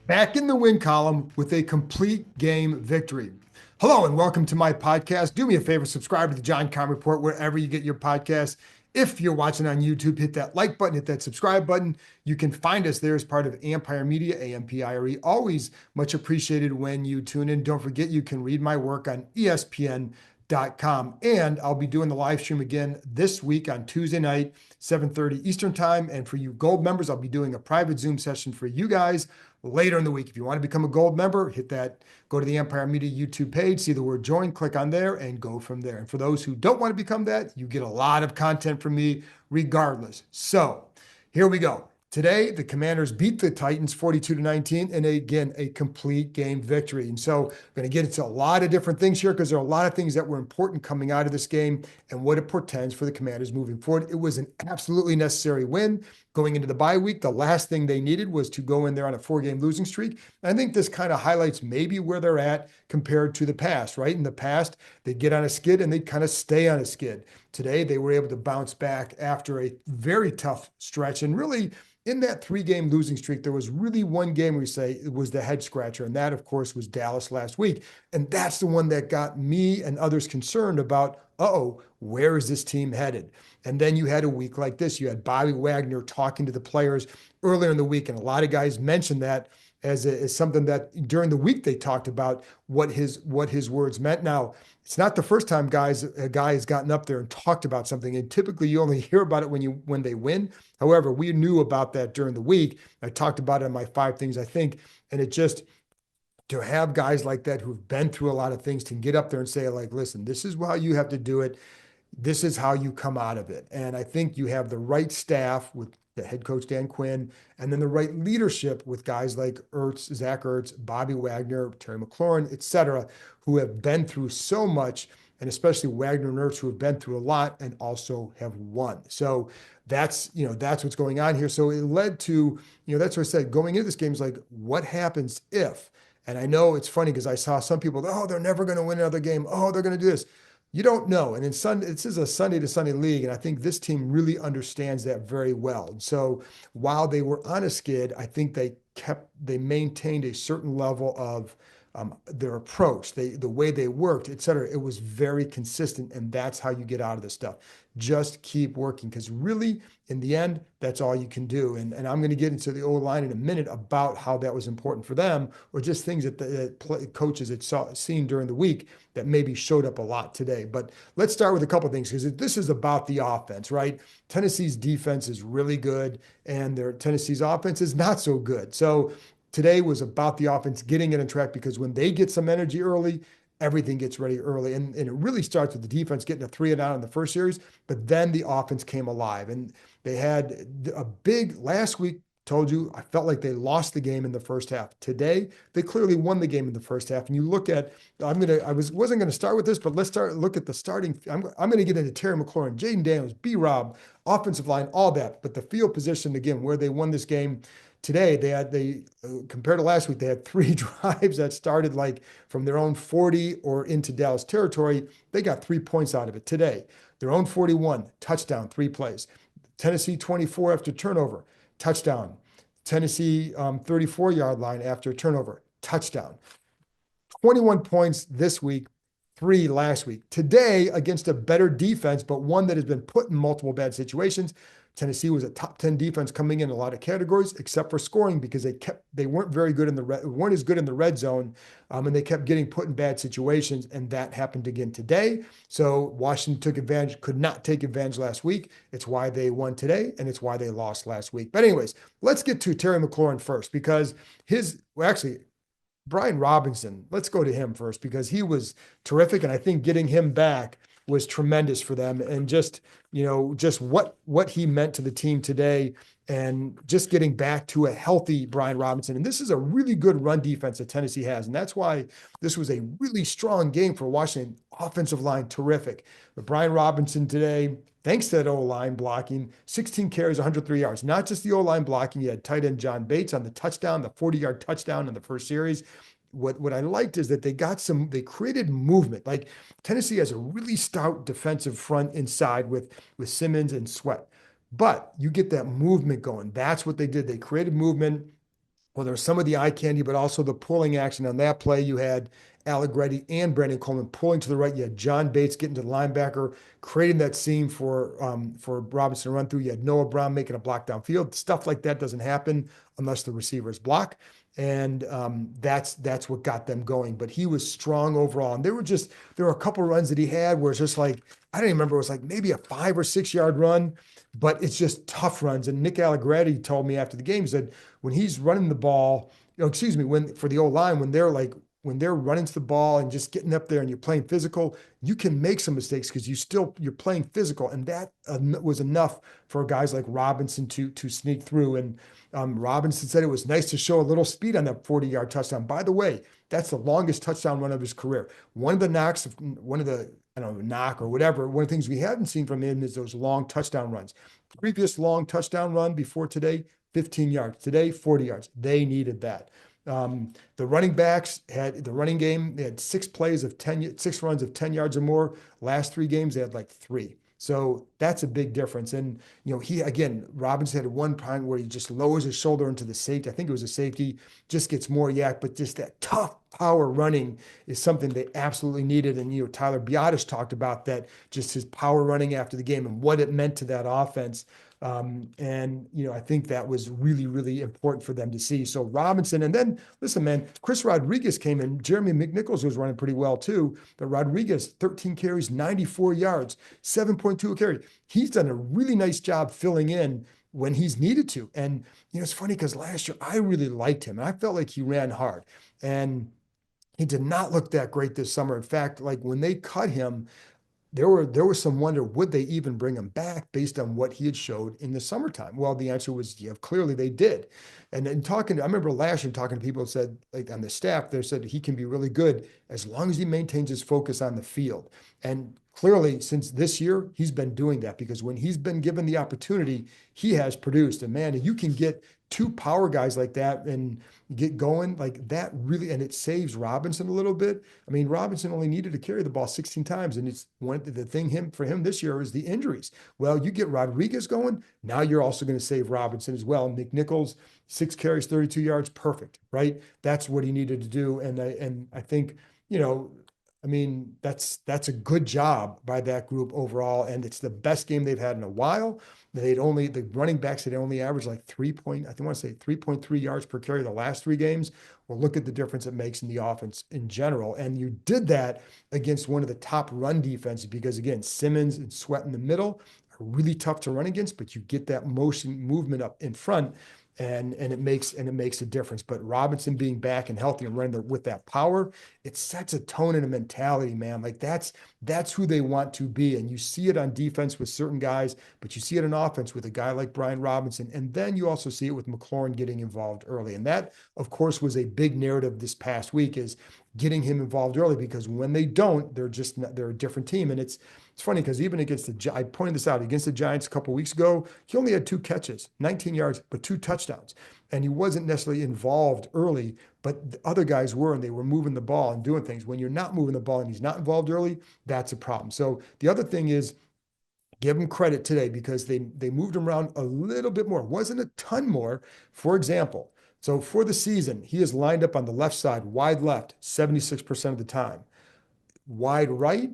back in the win column with a complete game victory. Hello and welcome to my podcast. Do me a favor, subscribe to the John Keim Report wherever you get your podcasts. If you're watching on YouTube, hit that like button, hit that subscribe button. You can find us there as part of Ampire Media, Ampire. Always much appreciated when you tune in. Don't forget, you can read my work on ESPN.com. And I'll be doing the live stream again this week on Tuesday night, 7:30 Eastern Time. And for you Gold members, I'll be doing a private Zoom session for you guys later in the week. If you want to become a Gold member, hit that, go to the Empire Media YouTube page, see the word join, click on there, and go from there. And for those who don't want to become that, you get a lot of content from me regardless. So here we go. Today, the Commanders beat the Titans 42-19, and again, a complete game victory. And so I'm going to get into a lot of different things here because there are a lot of things that were important coming out of this game and what it portends for the Commanders moving forward. It was an absolutely necessary win. Going into the bye week, the last thing they needed was to go in there on a 4-game losing streak. And I think this kind of highlights maybe where they're at compared to the past, right? In the past, they'd get on a skid and they'd kind of stay on a skid. Today, they were able to bounce back after a very tough stretch. And really, in that 3-game losing streak, there was really one game where you say it was the head scratcher. And that, of course, was Dallas last week. And that's the one that got me and others concerned about, where is this team headed? And then you had a week like this. You had Bobby Wagner talking to the players earlier in the week. And a lot of guys mentioned that as something that during the week they talked about what his words meant. Now, it's not the first time a guy has gotten up there and talked about something. And typically you only hear about it when they win. However, we knew about that during the week. I talked about it in my 5 things, I think. And it just, to have guys like that who've been through a lot of things to get up there and say, like, listen, this is how you have to do it. This is how you come out of it. And I think you have the right staff with the head coach, Dan Quinn, and then the right leadership with guys like Zach Ertz, Bobby Wagner, Terry McLaurin, et cetera, who have been through so much, and especially Wagner and Ertz, who have been through a lot and also have won. So that's what's going on here. So it led to, that's what I said, going into this game is like, what happens if? And I know it's funny because I saw some people, they're never going to win another game. They're going to do this. You don't know. And this is a Sunday to Sunday league. And I think this team really understands that very well. And so while they were on a skid, I think they maintained a certain level of their approach, the way they worked, et cetera. It was very consistent. And that's how you get out of this stuff. Just keep working, because really, in the end, that's all you can do. And I'm going to get into the O-line in a minute about how that was important for them, or just things that the coaches had seen during the week that maybe showed up a lot today. But let's start with a couple of things, because this is about the offense, right? Tennessee's defense is really good, and Tennessee's offense is not so good. So today was about the offense getting it on track, because when they get some energy early, everything gets ready early. And it really starts with the defense getting a 3 and out in the first series, but then the offense came alive. And they had a big last week. Told you, I felt like they lost the game in the first half. Today, they clearly won the game in the first half. And you look at, wasn't going to start with this, but look at the starting. I'm going to get into Terry McLaurin, Jaden Daniels, B-Rob, offensive line, all that. But the field position, again, where they won this game today, compared to last week, they had 3 drives that started like from their own 40 or into Dallas territory. They got 3 points out of it today. Their own 41, touchdown, 3 plays. Tennessee 24 after turnover, touchdown. Tennessee 34-yard line after turnover, touchdown. 21 points this week, 3 last week. Today, against a better defense, but one that has been put in multiple bad situations, Tennessee was a top 10 defense coming in a lot of categories, except for scoring, because they weren't very good weren't as good in the red zone, and they kept getting put in bad situations, and that happened again today. So Washington took advantage, could not take advantage last week. It's why they won today, and it's why they lost last week. But anyways, let's get to Terry McLaurin first, because Brian Robinson, let's go to him first, because he was terrific, and I think getting him back was tremendous for them. And just what he meant to the team today, and just getting back to a healthy Brian Robinson. And this is a really good run defense that Tennessee has. And that's why this was a really strong game for Washington. Offensive line, terrific. But Brian Robinson today, thanks to that O-line blocking, 16 carries, 103 yards. Not just the O-line blocking. You had tight end John Bates on the touchdown, the 40-yard touchdown in the first series. What I liked is that they created movement. Like, Tennessee has a really stout defensive front inside with Simmons and Sweat. But you get that movement going. That's what they did. They created movement. well, there was some of the eye candy, but also the pulling action on that play. You had Allegretti and Brandon Coleman pulling to the right. You had John Bates getting to the linebacker, creating that seam for Robinson to run through. You had Noah Brown making a block downfield. Stuff like that doesn't happen unless the receivers block. And that's what got them going. But he was strong overall. And there were a couple runs that he had where it's just like, I don't even remember, it was like maybe a 5 or 6 yard run, but it's just tough runs. And Nick Allegretti told me after the game, he said, when he's running the ball, excuse me, when for the O-line, when they're running to the ball and just getting up there and you're playing physical, you can make some mistakes because you're playing physical, and that was enough for guys like Robinson to sneak through. And Robinson said it was nice to show a little speed on that 40-yard touchdown. By the way, that's the longest touchdown run of his career. One of the I don't know, knock or whatever. One of the things we haven't seen from him is those long touchdown runs. Previous long touchdown run before today, 15 yards. Today, 40 yards. They needed that. The running backs had the running game. They had 6 runs of 10 yards or more. Last 3 games, they had like 3. So that's a big difference. And, Robinson had one time where he just lowers his shoulder into the safety. I think it was a safety, just gets more yak, but just that tough power running is something they absolutely needed. And, Tyler Biotis talked about that, just his power running after the game and what it meant to that offense. I think that was really, really important for them to see. So Robinson, and then listen, man, Chris Rodriguez came in. Jeremy McNichols was running pretty well too. But Rodriguez, 13 carries, 94 yards, 7.2 a carry. He's done a really nice job filling in when he's needed to. And, it's funny because last year I really liked him and I felt like he ran hard. And he did not look that great this summer. In fact, like when they cut him, there was some wonder, would they even bring him back based on what he had showed in the summertime? Well, the answer was, yeah, clearly they did. And then I remember last year talking to people who said, like on the staff, they said he can be really good as long as he maintains his focus on the field. And clearly, since this year, he's been doing that because when he's been given the opportunity, he has produced. And man, you can get 2 power guys like that and get going like that really, and it saves Robinson a little bit. I mean, Robinson only needed to carry the ball 16 times, and it's the thing for him this year is the injuries. Well, you get Rodriguez going, now you're also going to save Robinson as well. McNichols, 6 carries, 32 yards, perfect, right? That's what he needed to do, and I think that's a good job by that group overall, and it's the best game they've had in a while. The running backs had only averaged like 3.3 yards per carry the last 3 games. Well, look at the difference it makes in the offense in general. And you did that against one of the top run defenses because again, Simmons and Sweat in the middle are really tough to run against, but you get that movement up in front. And it makes a difference. But Robinson being back and healthy and running with that power, it sets a tone and a mentality, man. Like that's who they want to be. And you see it on defense with certain guys, but you see it on offense with a guy like Brian Robinson. And then you also see it with McLaurin getting involved early. And that, of course, was a big narrative this past week is getting him involved early because when they don't, they're a different team. And it's funny because even against I pointed this out, against the Giants a couple of weeks ago, he only had 2 catches, 19 yards, but 2 touchdowns. And he wasn't necessarily involved early, but the other guys were, and they were moving the ball and doing things. When you're not moving the ball and he's not involved early, that's a problem. So the other thing is, give him credit today because they moved him around a little bit more. Wasn't a ton more. For example, so for the season, he is lined up on the left side, wide left, 76% of the time. Wide right,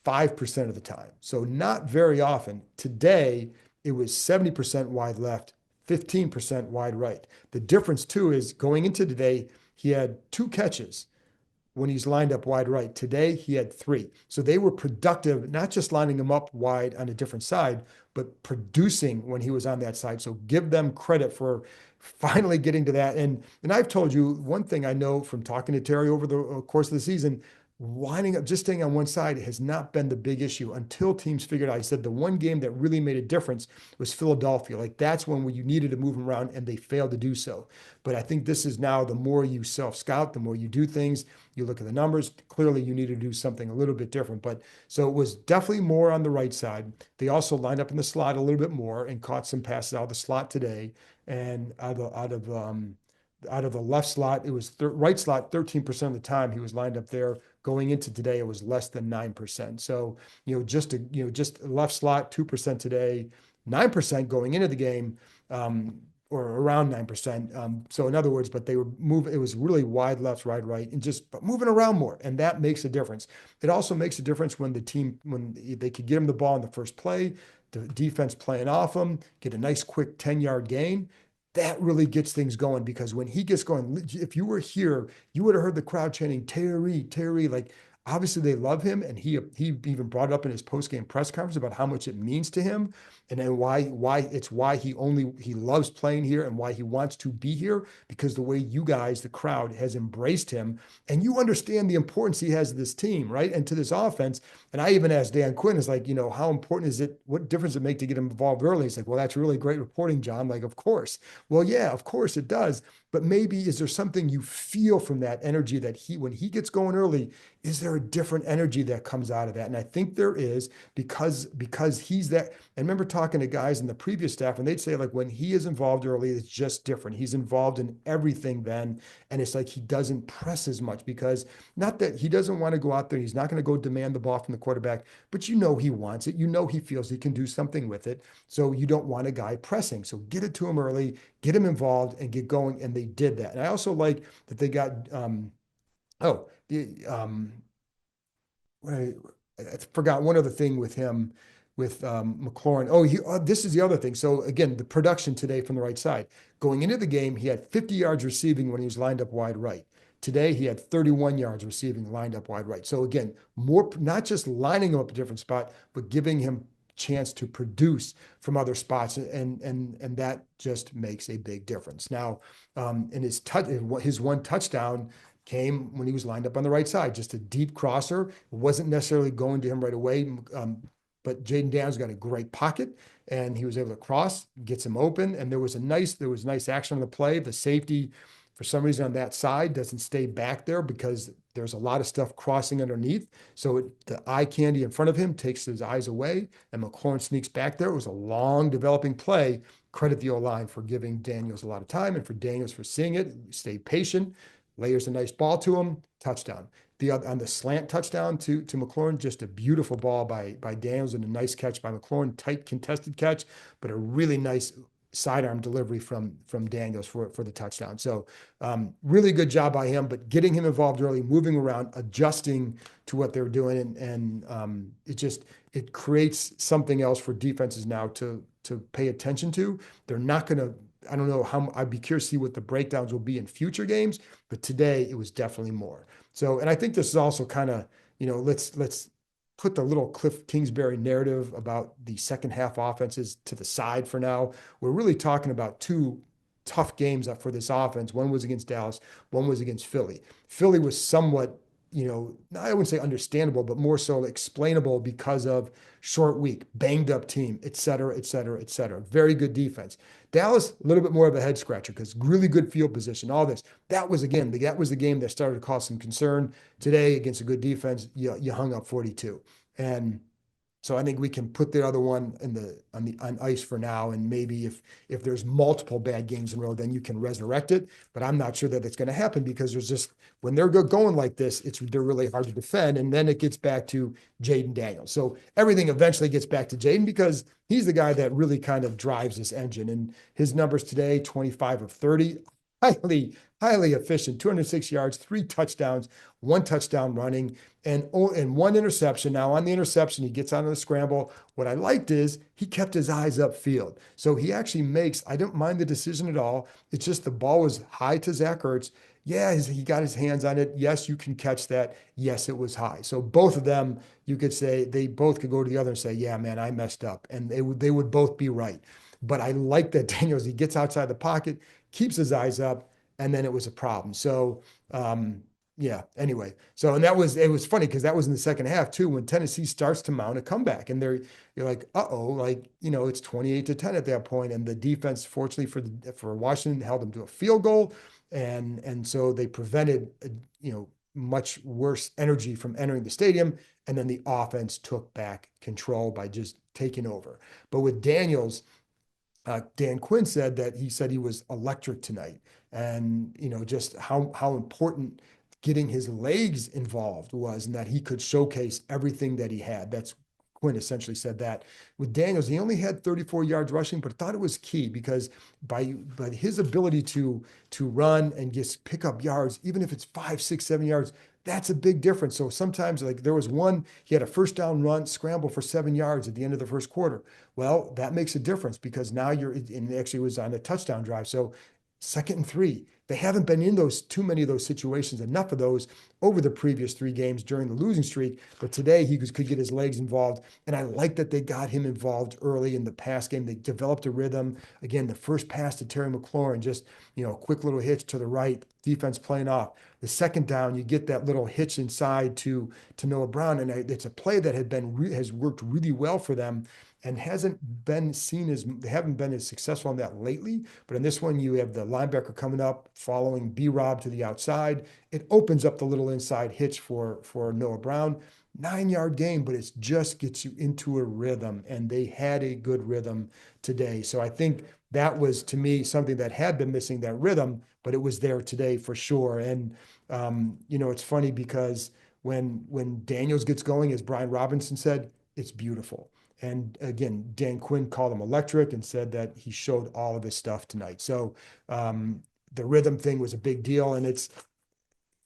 5% of the time. So not very often. Today, it was 70% wide left, 15% wide right. The difference too is going into today, he had 2 catches when he's lined up wide right. Today, he had 3. So they were productive, not just lining him up wide on a different side, but producing when he was on that side. So give them credit for finally getting to that. And I've told you one thing I know from talking to Terry over the course of the season, lining up, just staying on one side has not been the big issue until teams figured out. He said the one game that really made a difference was Philadelphia. Like that's when you needed to move them around and they failed to do so. But I think this is now the more you self-scout, the more you do things, you look at the numbers, clearly you need to do something a little bit different. But so it was definitely more on the right side. They also lined up in the slot a little bit more and caught some passes out of the slot today. And out of the left slot, it was right slot 13% of the time he was lined up there. Going into today, it was less than 9%. So, just left slot 2% today, 9% going into the game. or around 9%. So in other words, but they were moving, it was really wide left, right, and just but moving around more. And that makes a difference. It also makes a difference when the team, when they could get him the ball in the first play, the defense playing off him, get a nice quick 10-yard gain. That really gets things going because when he gets going, if you were here, you would have heard the crowd chanting, Terry, Terry, like obviously they love him. And he even brought it up in his post-game press conference about how much it means to him and then why he loves playing here and why he wants to be here because the way you guys, the crowd, has embraced him and you understand the importance he has to this team, right? And to this offense. And I even asked Dan Quinn, is like, how important is it? What difference does it make to get him involved early? He's like, well, that's really great reporting, John. Like, of course. Well, yeah, of course it does. But maybe is there something you feel from that energy that when he gets going early, is there a different energy that comes out of that? And I think there is because he's that. And remember talking to guys in the previous staff, and they'd say like when he is involved early, it's just different. He's involved in everything then, and it's like he doesn't press as much because not that he doesn't want to go out there. He's not going to go demand the ball from the quarterback, but he wants it. He feels he can do something with it. So you don't want a guy pressing. So get it to him early, get him involved, and get going. And they did that. And I also like that they got oh the I forgot one other thing with him, with McLaurin. This is the other thing. So again, the production today from the right side. Going into the game, he had 50 yards receiving when he was lined up wide right. Today, he had 31 yards receiving lined up wide right. So again, more not just lining him up a different spot, but giving him chance to produce from other spots, and that just makes a big difference. Now, in his one touchdown came when he was lined up on the right side, just a deep crosser. It wasn't necessarily going to him right away, but Jaden Daniels got a great pocket, and he was able to cross, gets him open, and there was nice action on the play. The safety, for some reason on that side, doesn't stay back there because there's a lot of stuff crossing underneath. So the eye candy in front of him takes his eyes away, and McLaurin sneaks back there. It was a long developing play. Credit the O-line for giving Daniels a lot of time and for Daniels for seeing it, stay patient, layers a nice ball to him, touchdown. On the slant touchdown to McLaurin, just a beautiful ball by Daniels and a nice catch by McLaurin, tight contested catch, but a really nice sidearm delivery from Daniels for the touchdown. So really good job by him, but getting him involved early, moving around, adjusting to what they're doing, and it creates something else for defenses now to pay attention to. They're not going to. I don't know how. I'd be curious to see what the breakdowns will be in future games, but today it was definitely more. So, and I think this is also kind of, let's put the little Cliff Kingsbury narrative about the second half offenses to the side for now. We're really talking about two tough games up for this offense. One was against Dallas, one was against Philly. Philly was somewhat, I wouldn't say understandable, but more so explainable because of short week, banged up team, et cetera, et cetera, et cetera. Very good defense. Dallas, a little bit more of a head scratcher because really good field position, all this. That was the game that started to cause some concern. Today, against a good defense, you hung up 42. And so I think we can put the other one on ice for now, and maybe if there's multiple bad games in a row, then you can resurrect it. But I'm not sure that it's going to happen because there's just when they're going like this, they're really hard to defend, and then it gets back to Jaden Daniels. So everything eventually gets back to Jaden because he's the guy that really kind of drives this engine. And his numbers today: 25 of 30, highly efficient, 206 yards, 3 touchdowns, 1 touchdown running, and 1 interception. Now on the interception, he gets out of the scramble. What I liked is he kept his eyes upfield. So he actually I don't mind the decision at all. It's just the ball was high to Zach Ertz. Yeah, he got his hands on it. Yes, you can catch that. Yes, it was high. So both of them, you could say, they both could go to the other and say, yeah, man, I messed up. And they would both be right. But I like that Daniels, he gets outside the pocket, keeps his eyes up, and then it was a problem. So, yeah, anyway. So, and it was funny because that was in the second half too, when Tennessee starts to mount a comeback and you're like, like, it's 28-10 at that point. And the defense, fortunately for Washington, held them to a field goal. And so they prevented, much worse energy from entering the stadium. And then the offense took back control by just taking over. But with Daniels, Dan Quinn said that he was electric tonight, and just how important getting his legs involved was, and that he could showcase everything that he had. That's Quinn essentially said that. With Daniels, he only had 34 yards rushing, but I thought it was key because by his ability to run and just pick up yards, even if it's 5, 6, 7 yards, that's a big difference. So sometimes, like there was one, he had a first down run, scramble for 7 yards at the end of the first quarter. Well, that makes a difference because now and actually was on a touchdown drive. So 2nd and 3. They haven't been in those too many of those situations, enough of those over the previous 3 games during the losing streak. But today could get his legs involved. And I like that they got him involved early in the pass game. They developed a rhythm. Again, the first pass to Terry McLaurin, just, a quick little hitch to the right, defense playing off. The second down, you get that little hitch inside to Noah Brown. And it's a play that has worked really well for them and they haven't been as successful on that lately. But in this one, you have the linebacker coming up, following B-Rob to the outside. It opens up the little inside hitch for Noah Brown. 9-yard gain, but it just gets you into a rhythm, and they had a good rhythm today. So I think that was, to me, something that had been missing, that rhythm, but it was there today for sure. And it's funny because when Daniels gets going, as Brian Robinson said, it's beautiful. And again, Dan Quinn called him electric and said that he showed all of his stuff tonight. So the rhythm thing was a big deal. And it's,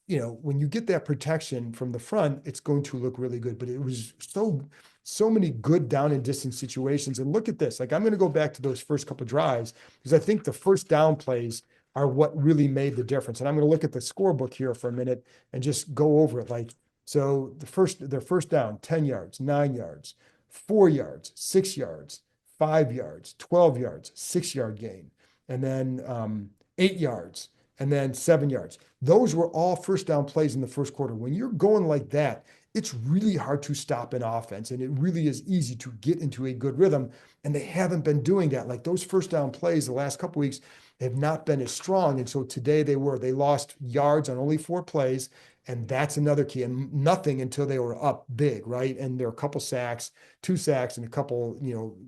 when you get that protection from the front, it's going to look really good. But it was so many good down and distance situations. And look at this. Like, I'm going to go back to those first couple of drives because I think the first down plays are what really made the difference. And I'm going to look at the scorebook here for a minute and just go over it. Like, so their first down, 10 yards, 9 yards, 4 yards, 6 yards, 5 yards, 12 yards, 6-yard gain, and then 8 yards, and then 7 yards. Those were all first down plays in the first quarter. When you're going like that, it's really hard to stop an offense, and it really is easy to get into a good rhythm, and they haven't been doing that. Like those first down plays the last couple weeks have not been as strong, and so today they lost yards on only 4 plays, and that's another key, and nothing until they were up big, right? And there are a couple sacks, 2 sacks, and a couple,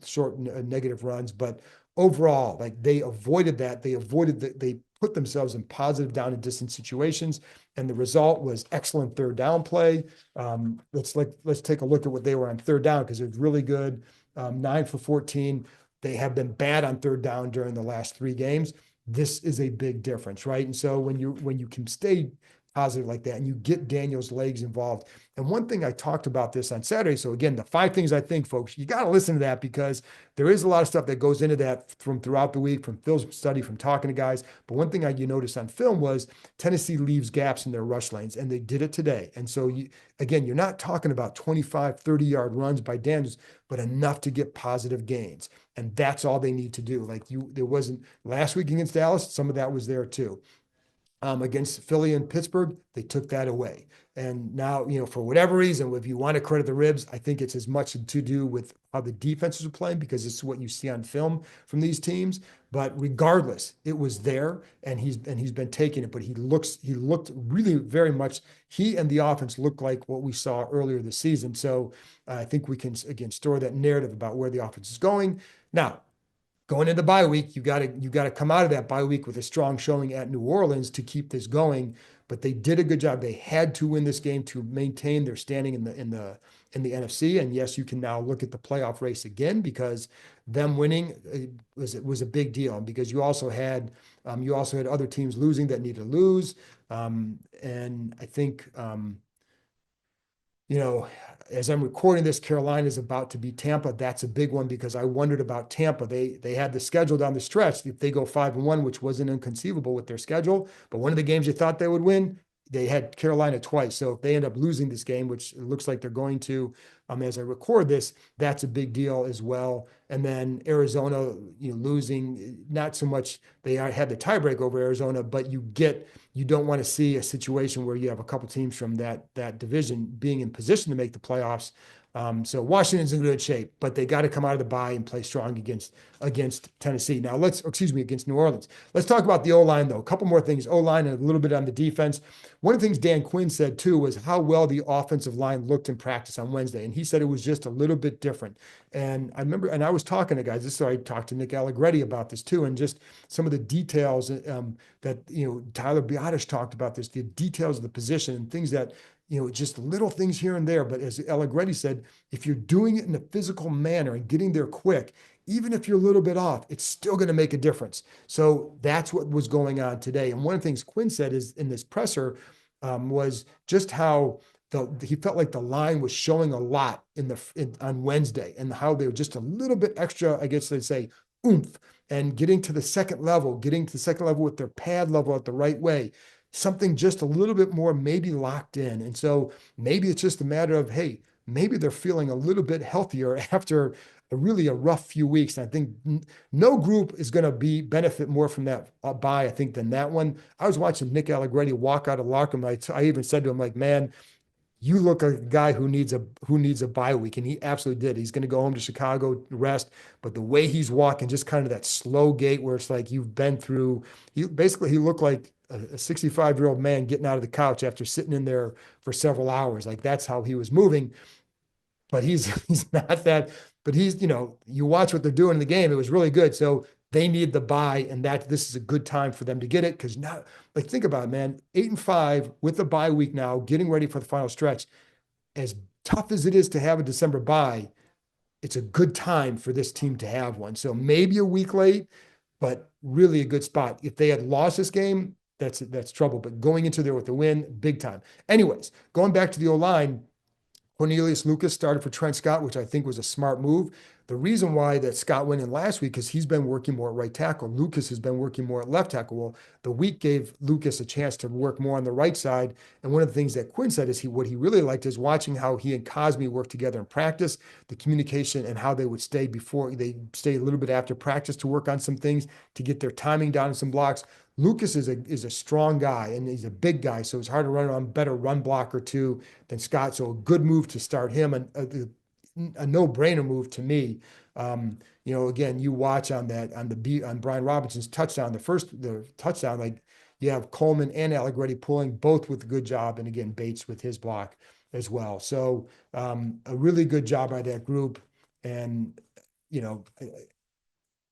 short negative runs, but overall, like they avoided that. They put themselves in positive down and distance situations, and the result was excellent third down play. Let's take a look at what they were on third down because it was really good. 9 for 14. They have been bad on third down during the last 3 games. This is a big difference, right? And so when you can stay positive like that and you get Daniels' legs involved. And one thing I talked about this on Saturday. So again, the 5 things I think, folks, you got to listen to that because there is a lot of stuff that goes into that from throughout the week, from Phil's study, from talking to guys. But one thing you noticed on film was Tennessee leaves gaps in their rush lanes, and they did it today. And so you're not talking about 25, 30-yard runs by Daniels, but enough to get positive gains. And that's all they need to do. There wasn't last week against Dallas, some of that was there too. Against Philly and Pittsburgh, they took that away. And now, for whatever reason, if you want to credit the ribs, I think it's as much to do with how the defenses are playing because it's what you see on film from these teams. But regardless, it was there, and he's been taking it. But he looked really very much. He and the offense looked like what we saw earlier this season. So I think we can again store that narrative about where the offense is going. Now, going into the bye week, you got to come out of that bye week with a strong showing at New Orleans to keep this going. But they did a good job. They had to win this game to maintain their standing in the NFC. And yes, you can now look at the playoff race again because them winning was a big deal. And because you also had other teams losing that needed to lose. And I think as I'm recording this, Carolina is about to beat Tampa. That's a big one because I wondered about Tampa. They had the schedule down the stretch. If they go 5-1, which wasn't inconceivable with their schedule, but one of the games you thought they would win, they had Carolina twice. So if they end up losing this game, which it looks like they're going to, as I record this, that's a big deal as well. And then Arizona, losing, not so much they had the tiebreak over Arizona, but you don't want to see a situation where you have a couple teams from that division being in position to make the playoffs. So Washington's in good shape, but they got to come out of the bye and play strong against Tennessee. Now against New Orleans. Let's talk about the O-line though. A couple more things, O-line and a little bit on the defense. One of the things Dan Quinn said too was how well the offensive line looked in practice on Wednesday. And he said it was just a little bit different. And I remember, and I was talking to guys, so I talked to Nick Allegretti about this too, and just some of the details that, Tyler Biotish talked about this, the details of the position and things that just little things here and there. But as Allegretti said, if you're doing it in a physical manner and getting there quick, even if you're a little bit off, it's still going to make a difference. So that's what was going on today. And one of the things Quinn said is in this presser was just how he felt like the line was showing a lot on Wednesday, and how they were just a little bit extra, I guess they'd say, oomph, and getting to the second level with their pad level at the right way, something just a little bit more maybe locked in. And so maybe it's just a matter of, hey, maybe they're feeling a little bit healthier after a rough few weeks. And I think no group is going to benefit more from that bye, I think, than that one. I was watching Nick Allegretti walk out of locker room. I even said to him, like, man, you look like a guy who needs a bye week, and he absolutely did. He's going to go home to Chicago, rest, but the way he's walking, just kind of that slow gait where it's like you've been through. He looked like a 65-year-old man getting out of the couch after sitting in there for several hours. Like that's how he was moving. But he's not that. But you watch what they're doing in the game. It was really good. So they need the bye, and this is a good time for them to get it, because now, like, think about it, man. 8-5 with the bye week now, getting ready for the final stretch. As tough as it is to have a December bye, it's a good time for this team to have one. So maybe a week late, but really a good spot. If they had lost this game, that's trouble. But going into there with the win, big time. Anyways, going back to the O-line, Cornelius Lucas started for Trent Scott, which I think was a smart move. The reason why that Scott went in last week is he's been working more at right tackle. Lucas has been working more at left tackle. Well, the week gave Lucas a chance to work more on the right side. And one of the things that Quinn said is what he really liked is watching how he and Cosme worked together in practice, the communication, and how they would stay a little bit after practice to work on some things to get their timing down in some blocks. Lucas is a strong guy, and he's a big guy, so it's hard to run around, better run blocker too than Scott. So a good move to start him, and a no-brainer move to me. Again, you watch on Brian Robinson's touchdown, the touchdown, like you have Coleman and Allegretti pulling both with a good job, and again Bates with his block as well. So a really good job by that group, and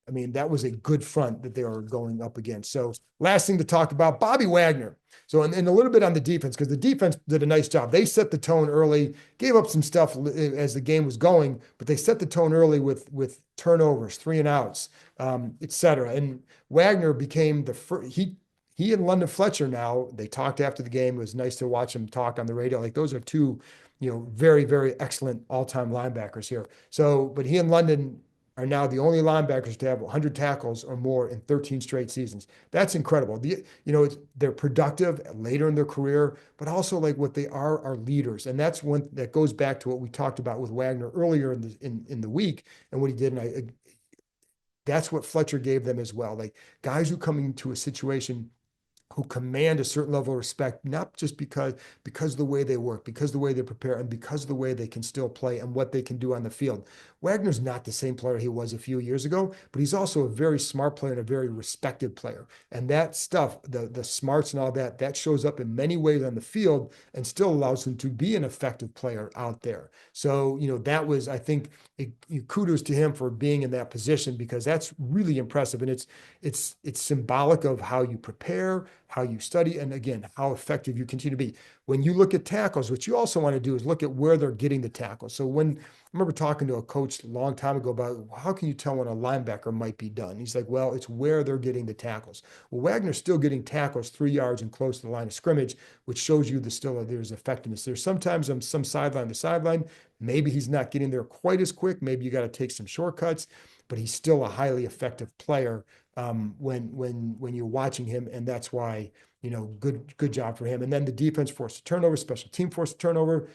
that was a good front that they were going up against. So last thing to talk about, Bobby Wagner. So, and a little bit on the defense, because the defense did a nice job. They set the tone early, gave up some stuff as the game was going, but they set the tone early with turnovers, 3 and outs, et cetera. And Wagner became the first, he and London Fletcher now, they talked after the game. It was nice to watch them talk on the radio. Like those are two, very, very excellent all-time linebackers here. So, but he and London are now the only linebackers to have 100 tackles or more in 13 straight seasons. That's incredible. They're productive later in their career, but also like what they are leaders. And that's one that goes back to what we talked about with Wagner earlier in the week and what he did. And that's what Fletcher gave them as well. Like guys who come into a situation who command a certain level of respect, not just because of the way they work, because of the way they prepare, and because of the way they can still play and what they can do on the field. Wagner's not the same player he was a few years ago, but he's also a very smart player and a very respected player. And that stuff, the smarts and all that shows up in many ways on the field and still allows him to be an effective player out there. So, that was, I think, kudos to him for being in that position, because that's really impressive. And it's symbolic of how you prepare, how you study, and again, how effective you continue to be. When you look at tackles, what you also want to do is look at where they're getting the tackles. So I remember talking to a coach a long time ago about how can you tell when a linebacker might be done? He's like, well, it's where they're getting the tackles. Well, Wagner's still getting tackles 3 yards and close to the line of scrimmage, which shows you there's effectiveness. There's sometimes on some sideline to sideline, maybe he's not getting there quite as quick. Maybe you got to take some shortcuts, but he's still a highly effective player when you're watching him, and that's why good job for him. And then the defense forced a turnover, special team forced a turnover.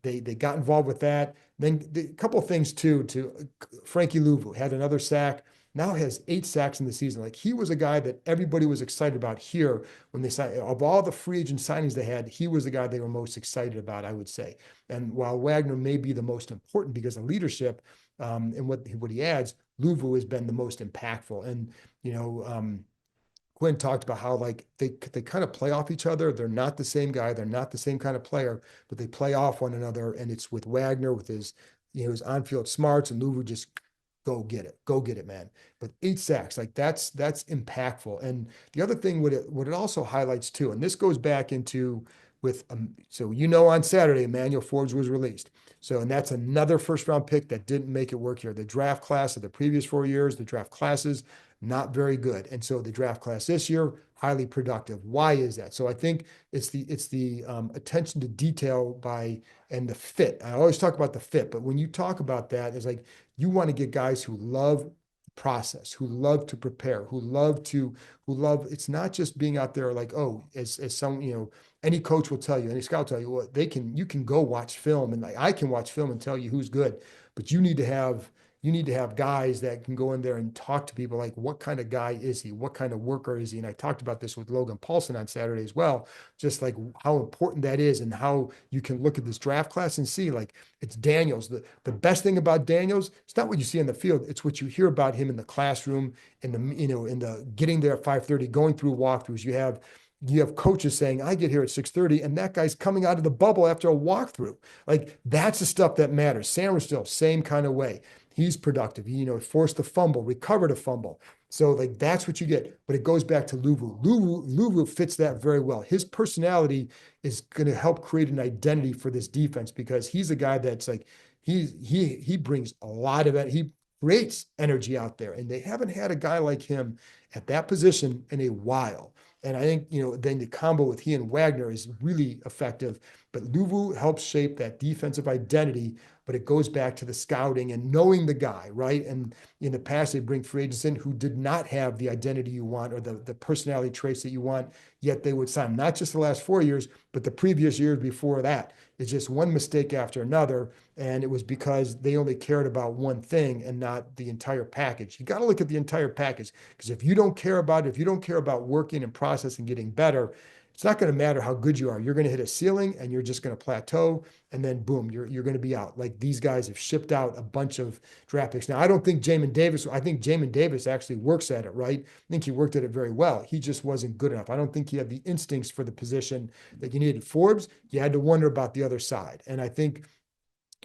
They got involved with that. Then a couple of things too. To Frankie Louvu had another sack. Now has 8 sacks in the season. Like he was a guy that everybody was excited about here when they signed. Of all the free agent signings they had, he was the guy they were most excited about, I would say. And while Wagner may be the most important because of leadership and what he adds, Louvu has been the most impactful. And Quinn talked about how like they kind of play off each other. They're not the same guy. They're not the same kind of player, but they play off one another. And it's with Wagner with his on-field smarts, and Louvu just go get it, man. But 8 sacks, like that's impactful. And the other thing, what it also highlights too, and this goes back into so on Saturday, Emmanuel Forbes was released. So, and that's another first round pick that didn't make it work here. The draft class of the previous 4 years, the draft classes, not very good. And so the draft class this year, highly productive. Why is that? So I think it's the attention to detail and the fit. I always talk about the fit, but when you talk about that, it's like you want to get guys who love process, who love to prepare, it's not just being out there like, oh, as some, any coach will tell you, any scout will tell you, well, you can go watch film, and like I can watch film and tell you who's good, but you need to have guys that can go in there and talk to people like, what kind of guy is he? What kind of worker is he? And I talked about this with Logan Paulson on Saturday as well, just like how important that is and how you can look at this draft class and see like it's Daniels. The best thing about Daniels, it's not what you see in the field, it's what you hear about him in the classroom, in the getting there at 5:30, going through walkthroughs. You have coaches saying, I get here at 6:30, and that guy's coming out of the bubble after a walkthrough. Like that's the stuff that matters. Sam still, same kind of way. He's productive. He, forced a fumble, recovered a fumble. So like that's what you get. But it goes back to Luvu. Luvu fits that very well. His personality is going to help create an identity for this defense because he's a guy that's like he brings a lot of it. He creates energy out there, and they haven't had a guy like him at that position in a while. And I think, then the combo with he and Wagner is really effective. But Luvu helps shape that defensive identity, but it goes back to the scouting and knowing the guy, right? And in the past, they bring free agents in who did not have the identity you want or the personality traits that you want, yet they would sign, not just the last 4 years, but the previous years before that. It's just one mistake after another. And it was because they only cared about one thing and not the entire package. You got to look at the entire package because if you don't care about working and process and getting better, it's not going to matter how good you are. You're going to hit a ceiling and you're just going to plateau. And then boom, you're going to be out. Like these guys have shipped out a bunch of draft picks. Now, I think Jamin Davis actually works at it, right? I think he worked at it very well. He just wasn't good enough. I don't think he had the instincts for the position that you needed. Forbes, you had to wonder about the other side. And I think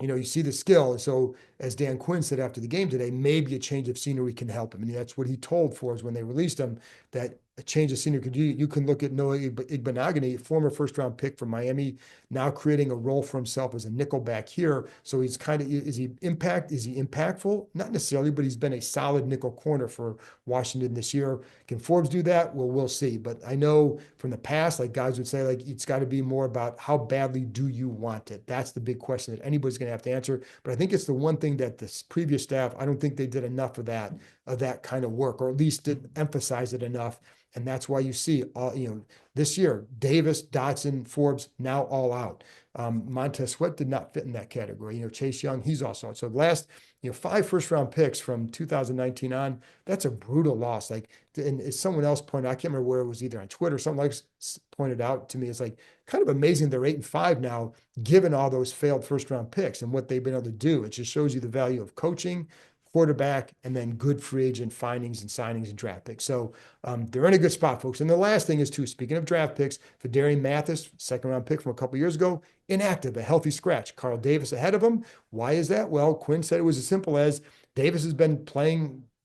you see the skill. So as Dan Quinn said after the game today, maybe a change of scenery can help him. And that's what he told Forbes when they released him, that a change of scenery could you can look at Noah Igbenogany, former first-round pick from Miami, now creating a role for himself as a nickel back here. So he's is he impactful? Not necessarily, but he's been a solid nickel corner for Washington this year. Can Forbes do that? Well, we'll see. But I know from the past, like guys would say, like it's got to be more about how badly do you want it? That's the big question that anybody's going to have to answer. But I think it's the one thing that this previous staff, I don't think they did enough of that kind of work, or at least didn't emphasize it enough. And that's why you see this year, Davis, Dotson, Forbes, now all out. Montez Sweat did not fit in that category. Chase Young, he's also out. So the last, 5 first-round picks from 2019 on, that's a brutal loss. Like, and as someone else pointed out, I can't remember where it was, either on Twitter or something like pointed out to me, it's like kind of amazing they're 8-5 now, given all those failed first-round picks and what they've been able to do. It just shows you the value of coaching, quarterback, and then good free agent findings and signings and draft picks. So they're in a good spot, folks. And the last thing is, too, speaking of draft picks, Fedarian Mathis, second-round pick from a couple years ago, inactive, a healthy scratch. Carl Davis ahead of him. Why is that? Well, Quinn said it was as simple as Davis has been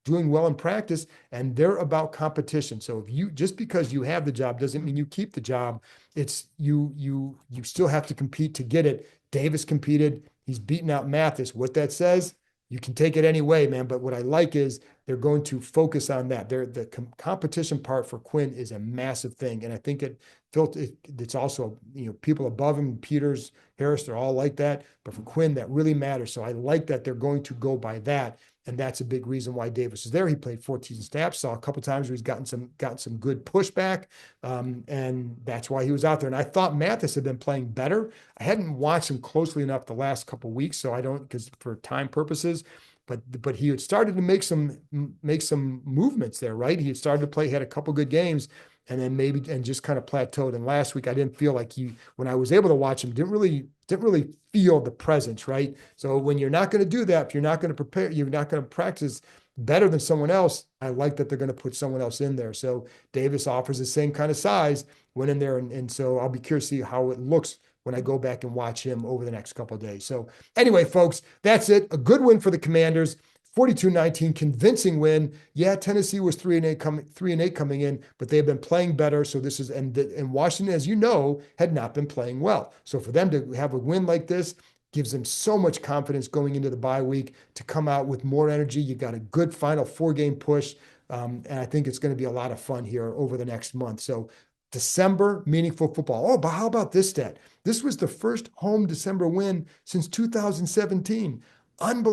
doing well in practice, and they're about competition. So just because you have the job doesn't mean you keep the job. It's you still have to compete to get it. Davis competed. He's beaten out Mathis. What that says, you can take it any way, man. But what I like is they're going to focus on that. The competition part for Quinn is a massive thing. And I think it's also, people above him, Peters, Harris, they're all like that. But for Quinn, that really matters. So I like that they're going to go by that. And that's a big reason why Davis is there. He played 14 snaps, saw a couple times where he's gotten some good pushback. And that's why he was out there. And I thought Mathis had been playing better. I hadn't watched him closely enough the last couple of weeks, so I don't, because for time purposes, but he had started to make some movements there, right? He had started to play, had a couple good games, and then just kind of plateaued. And last week, I didn't feel like when I was able to watch him, didn't really feel the presence, right? So when you're not going to do that, if you're not going to prepare, you're not going to practice better than someone else, I like that they're going to put someone else in there. So Davis offers the same kind of size, went in there, and so I'll be curious to see how it looks when I go back and watch him over the next couple of days. So anyway, folks, that's it. A good win for the Commanders. 42-19 convincing win. Yeah, Tennessee was 3-8 coming in, but they've been playing better. So this is, and Washington, as you know, had not been playing well. So for them to have a win like this gives them so much confidence going into the bye week to come out with more energy. You got a good final 4-game push. And I think it's going to be a lot of fun here over the next month. So December, meaningful football. Oh, but how about this stat? This was the first home December win since 2017.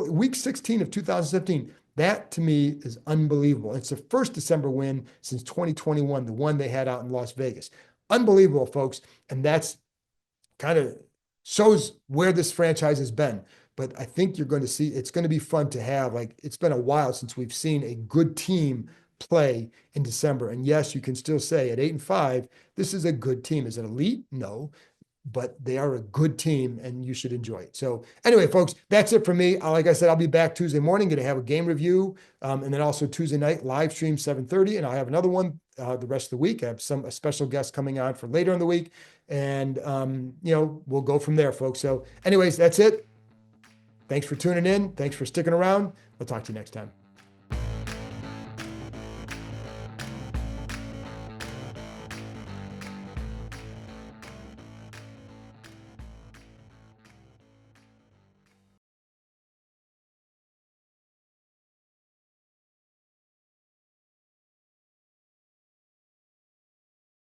Week 16 of 2017. That to me is unbelievable. It's the first December win since 2021, the one they had out in Las Vegas. Unbelievable, folks. And that's kind of shows where this franchise has been. But I think you're going to see it's going to be fun to have. Like, it's been a while since we've seen a good team play in December. And yes, you can still say at 8-5, this is a good team. Is it elite? No, but they are a good team and you should enjoy it. So anyway, folks, that's it for me. Like I said, I'll be back Tuesday morning, going to have a game review. And then also Tuesday night live stream 7:30. And I'll have another one the rest of the week. I have a special guest coming on for later in the week. And, we'll go from there, folks. So anyways, that's it. Thanks for tuning in. Thanks for sticking around. We'll talk to you next time.